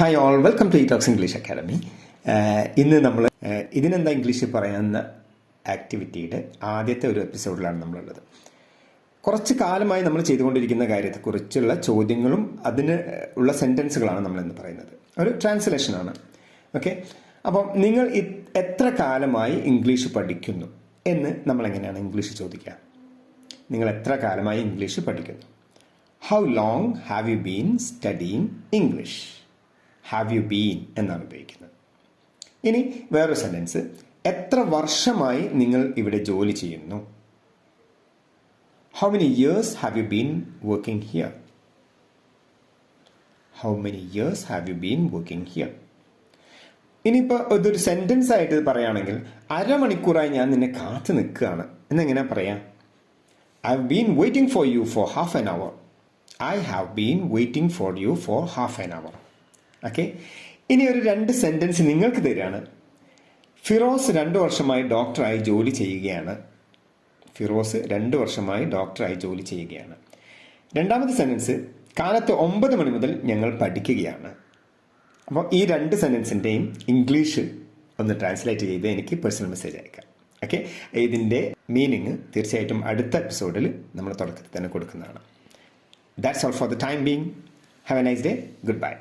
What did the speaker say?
Hi all, welcome to E Talks English Academy. ഇന്ന് നമ്മൾ ഇതിനെന്താ ഇംഗ്ലീഷിൽ പറയുന്ന ആക്ടിവിറ്റിയുടെ ആദ്യത്തെ ഒരു എപ്പിസോഡിലാണ് നമ്മളുള്ളത്. കുറച്ച് കാലമായി നമ്മൾ ചെയ്തുകൊണ്ടിരിക്കുന്ന കാര്യത്തെക്കുറിച്ചുള്ള ചോദ്യങ്ങളും അതിന് ഉള്ള സെൻറ്റൻസുകളാണ് നമ്മളിന്ന് പറയുന്നത്. ഒരു ട്രാൻസ്ലേഷനാണ്. ഓക്കെ, അപ്പം നിങ്ങൾ എത്ര കാലമായി ഇംഗ്ലീഷ് പഠിക്കുന്നു എന്ന് നമ്മളെങ്ങനെയാണ് ഇംഗ്ലീഷ് ചോദിക്കുക? നിങ്ങൾ എത്ര കാലമായി ഇംഗ്ലീഷ് പഠിക്കുന്നു? How long have you been studying English? Have you been എന്നാണ് ഉപയോഗിക്കുന്നത്. ഇനി വേറൊരു സെൻറ്റൻസ്, എത്ര വർഷമായി നിങ്ങൾ ഇവിടെ ജോലി ചെയ്യുന്നു? How many years have you been working here? How many years have you been working here? ഇനിയിപ്പോൾ ഇതൊരു സെൻറ്റൻസ് ആയിട്ട് പറയുകയാണെങ്കിൽ, അരമണിക്കൂറായി ഞാൻ നിന്നെ കാത്തു നിൽക്കുകയാണ് എന്നെങ്ങനെ പറയാം? I have been waiting for you for half an hour. I have been waiting for you for half an hour. Okay, ഇനി ഒരു 2 സെൻറ്റൻസ് നിങ്ങൾക്ക് തരികയാണ്. ഫിറോസ് 2 വർഷമായി ഡോക്ടറായി ജോലി ചെയ്യുകയാണ്. ഫിറോസ് 2 വർഷമായി ഡോക്ടറായി ജോലി ചെയ്യുകയാണ്. രണ്ടാമത്തെ സെൻറ്റൻസ്, കാലത്ത് 9 മണി മുതൽ ഞങ്ങൾ പഠിക്കുകയാണ്. അപ്പോൾ ഈ 2 സെൻറ്റൻസിൻ്റെയും ഇംഗ്ലീഷ് ഒന്ന് ട്രാൻസ്ലേറ്റ് ചെയ്ത് എനിക്ക് പേഴ്സണൽ മെസ്സേജ് അയക്കാം. ഓക്കെ, ഇതിൻ്റെ മീനിങ് തീർച്ചയായിട്ടും അടുത്ത എപ്പിസോഡിൽ നമ്മൾ തുടക്കത്തിൽ തന്നെ കൊടുക്കുന്നതാണ്. That's all for the time being. Have A nice day. Good bye.